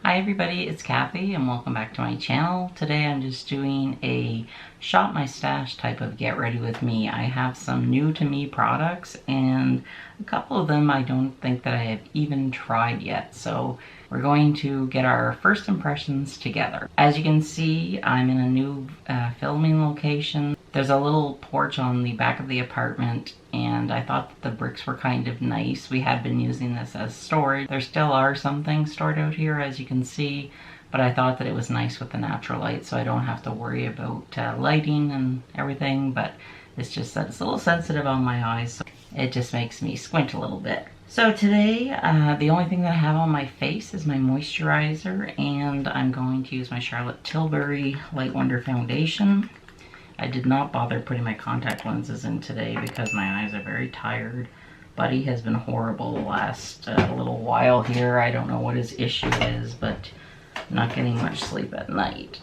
Hi everybody, it's Cathy and welcome back to my channel. Today I'm just doing a shop my stash type of get ready with me. I have some new to me products and a couple of them I don't think that I have even tried yet. So we're going to get our first impressions together. As you can see, I'm in a new filming location. There's a little porch on the back of the apartment and I thought that the bricks were kind of nice. We had been using this as storage. There still are some things stored out here, as you can see, but I thought that it was nice with the natural light so I don't have to worry about lighting and everything, but it's just that it's a little sensitive on my eyes, so it just makes me squint a little bit. So today, the only thing that I have on my face is my moisturizer, and I'm going to use my Charlotte Tilbury Light Wonder Foundation. I did not bother putting my contact lenses in today because my eyes are very tired. Buddy has been horrible the last little while here. I don't know what his issue is, but I'm not getting much sleep at night.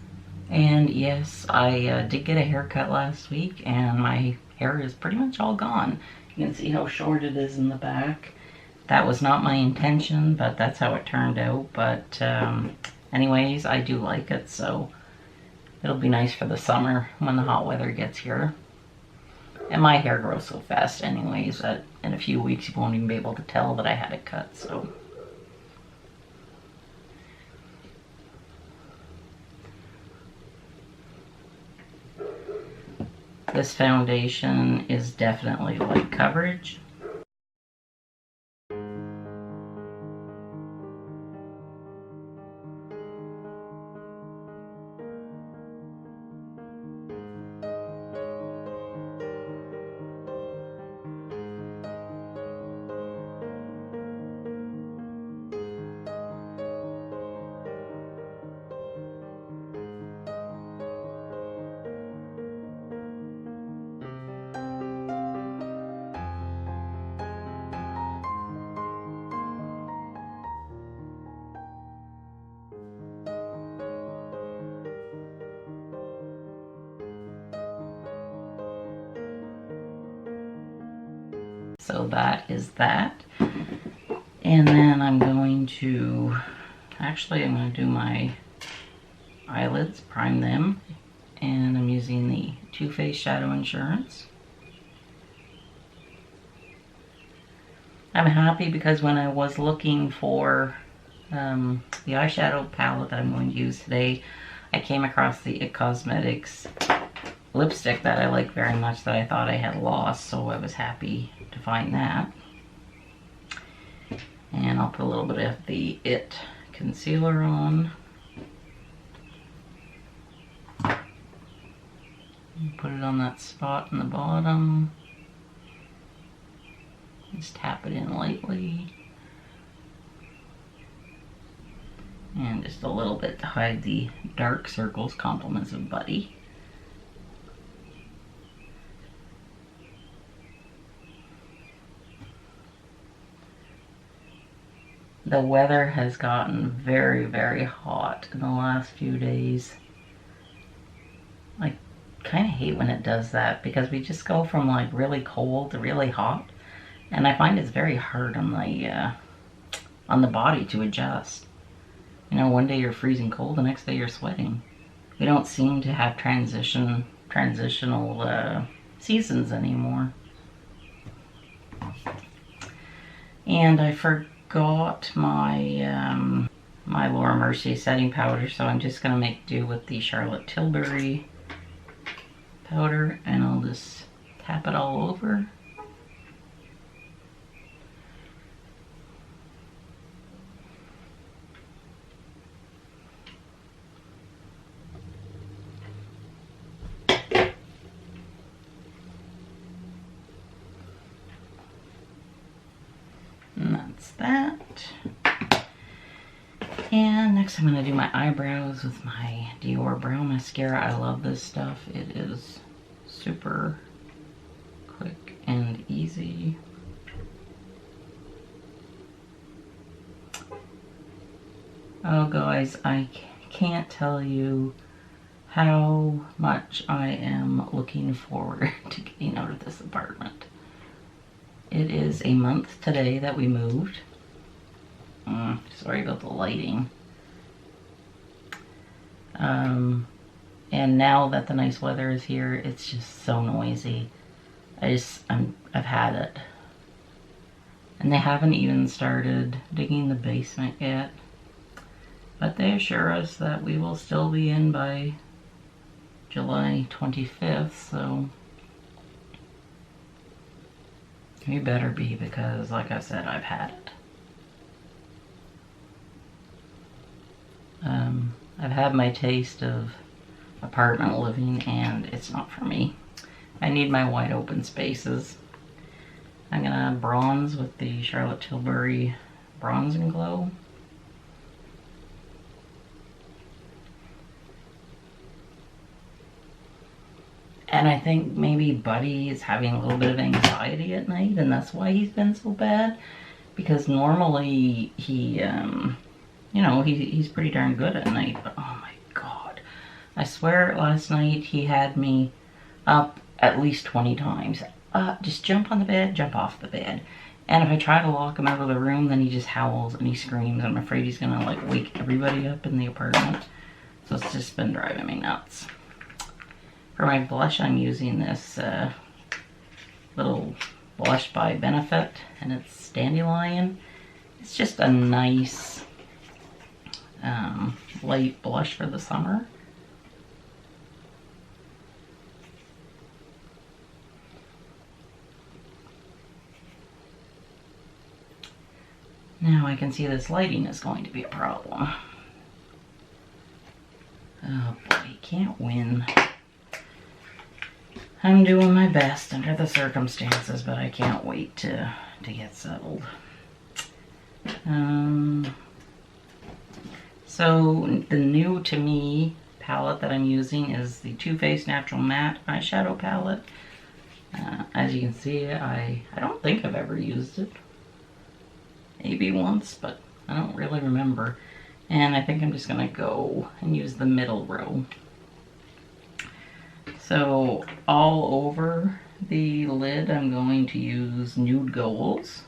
And yes, I did get a haircut last week and my hair is pretty much all gone. You can see how short it is in the back. That was not my intention, but that's how it turned out. But anyways, I do like it, so it'll be nice for the summer when the hot weather gets here. And my hair grows so fast anyways that in a few weeks you won't even be able to tell that I had it cut, so. This foundation is definitely light coverage. So that is that. And then I'm going to do my eyelids, prime them. And I'm using the Too Faced Shadow Insurance. I'm happy because when I was looking for the eyeshadow palette that I'm going to use today, I came across the Cosmetics lipstick that I like very much that I thought I had lost, so I was happy to find that. And I'll put a little bit of the It concealer on. Put it on that spot in the bottom. Just tap it in lightly. And just a little bit to hide the dark circles, compliments of Buddy. The weather has gotten very, very hot in the last few days. I kind of hate when it does that because we just go from like really cold to really hot, and I find it's very hard on the body to adjust. You know, one day you're freezing cold, the next day you're sweating. We don't seem to have transitional seasons anymore. And I forgot my my Laura Mercier setting powder, so I'm just gonna make do with the Charlotte Tilbury powder, and I'll just tap it all over. And that's that. And next I'm going to do my eyebrows with my Dior Brow Mascara. I love this stuff. It is super quick and easy. Oh guys, I can't tell you how much I am looking forward to getting out of this apartment. It is a month today that we moved. Sorry about the lighting. And now that the nice weather is here, it's just so noisy. I've had it. And they haven't even started digging the basement yet. But they assure us that we will still be in by July 25th, so we better be, because like I said, I've had it. I've had my taste of apartment living, and it's not for me. I need my wide open spaces. I'm gonna bronze with the Charlotte Tilbury Bronze and Glow. And I think maybe Buddy is having a little bit of anxiety at night, and that's why he's been so bad. Because normally he, you know, he's pretty darn good at night, but oh my God. I swear last night he had me up at least 20 times. Just jump on the bed, jump off the bed. And if I try to lock him out of the room, then he just howls and he screams. I'm afraid he's gonna like wake everybody up in the apartment. So it's just been driving me nuts. For my blush, I'm using this little blush by Benefit, and it's Dandelion. It's just a nice light blush for the summer. Now I can see this lighting is going to be a problem. Oh boy, can't win. I'm doing my best under the circumstances, but I can't wait to get settled. So the new to me palette that I'm using is the Too Faced Natural Matte Eyeshadow Palette. As you can see, I don't think I've ever used it. Maybe once, but I don't really remember. And I think I'm just gonna go and use the middle row. So all over the lid, I'm going to use Nude Goals.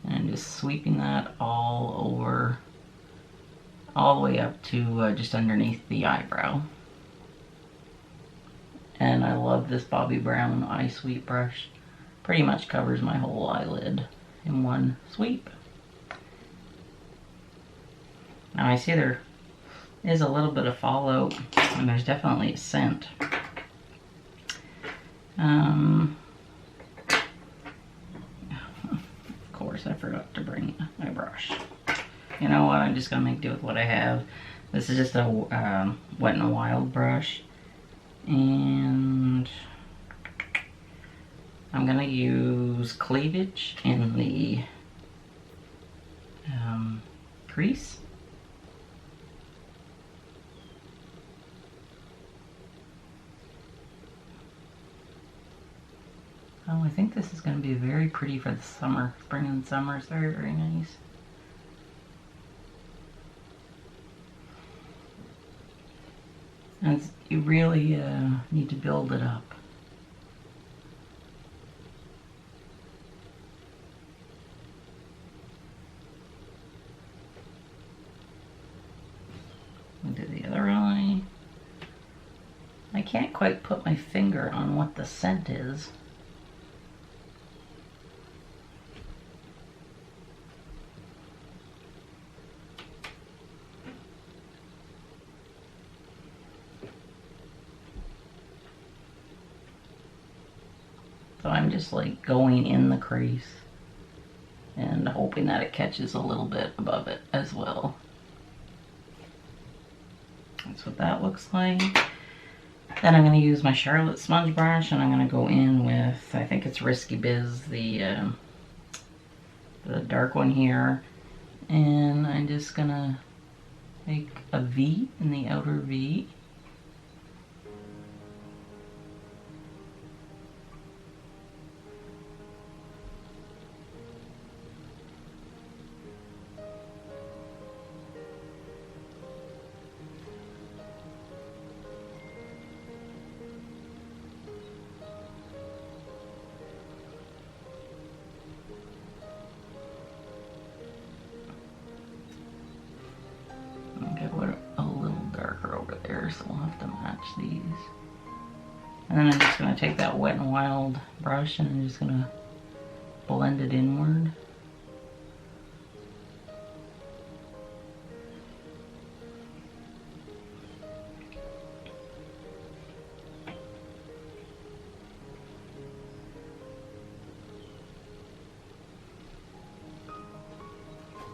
And just sweeping that all over, all the way up to just underneath the eyebrow. And I love this Bobbi Brown eye sweep brush. Pretty much covers my whole eyelid in one sweep. Now I see there is a little bit of fallout, and there's definitely a scent. Of course, I forgot to bring my brush. You know what? I'm just gonna make do with what I have. This is just a Wet n Wild brush, and I'm gonna use Cleavage in the crease. Oh, I think this is going to be very pretty for the summer. Spring and summer is very, very nice. And you really need to build it up. We'll do the other eye. I can't quite put my finger on what the scent is. So I'm just like going in the crease and hoping that it catches a little bit above it as well. That's what that looks like. Then I'm going to use my Charlotte smudge brush, and I'm going to go in with, I think it's Risky Biz, the dark one here. And I'm just going to make a V in the outer V. color, so we'll have to match these. And then I'm just going to take that Wet n Wild brush and I'm just going to blend it inward.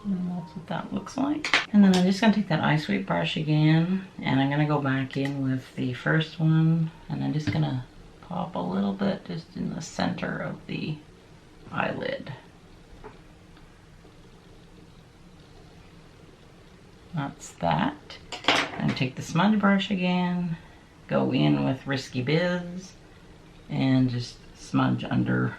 And that's what that looks like. And then I'm just going to take that eye sweep brush again, and I'm going to go back in with the first one, and I'm just going to pop a little bit just in the center of the eyelid. That's that. And take the smudge brush again, go in with Risky Biz, and just smudge under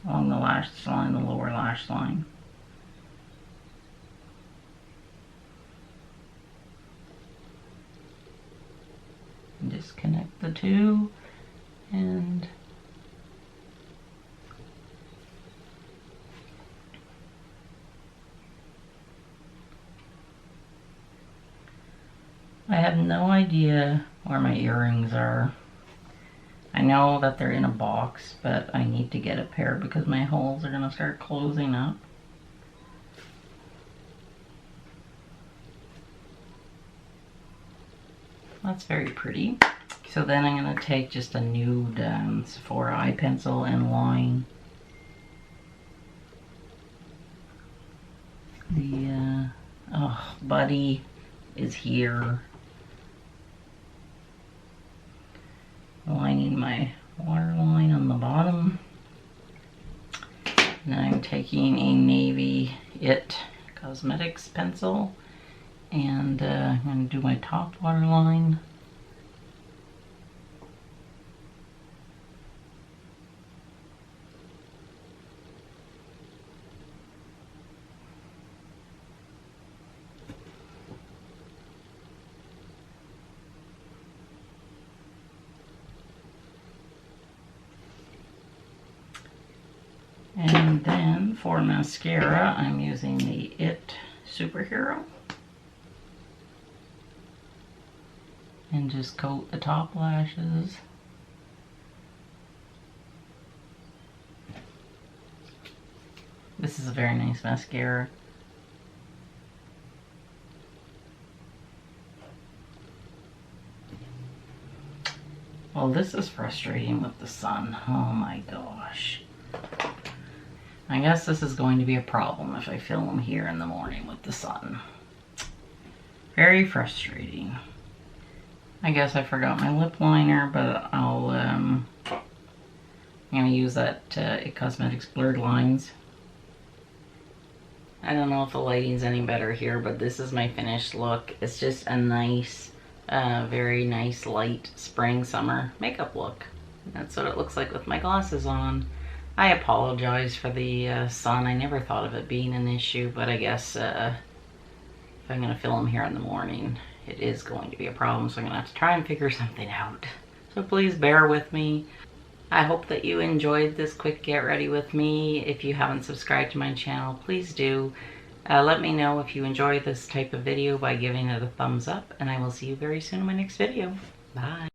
along the lash line, the lower lash line. And just connect the two, and I have no idea where my earrings are. I know that they're in a box, but I need to get a pair because my holes are going to start closing up. That's very pretty. So then I'm going to take just a nude Sephora eye pencil and line the, oh, Buddy is here. Lining my waterline on the bottom. And I'm taking a navy Cosmetics pencil, and I'm going to do my top waterline. And then for mascara, I'm using the Superhero. And just coat the top lashes. This is a very nice mascara. Well, this is frustrating with the sun. Oh my gosh. I guess this is going to be a problem if I film here in the morning with the sun. Very frustrating. I guess I forgot my lip liner, but I'm gonna use that It Cosmetics Blurred Lines. I don't know if the lighting's any better here, but this is my finished look. It's just a nice, very nice light spring summer makeup look. That's what it looks like with my glasses on. I apologize for the sun. I never thought of it being an issue, but I guess if I'm going to film here in the morning, it is going to be a problem, so I'm going to have to try and figure something out. So please bear with me. I hope that you enjoyed this quick get ready with me. If you haven't subscribed to my channel, please do. Let me know if you enjoy this type of video by giving it a thumbs up, and I will see you very soon in my next video. Bye.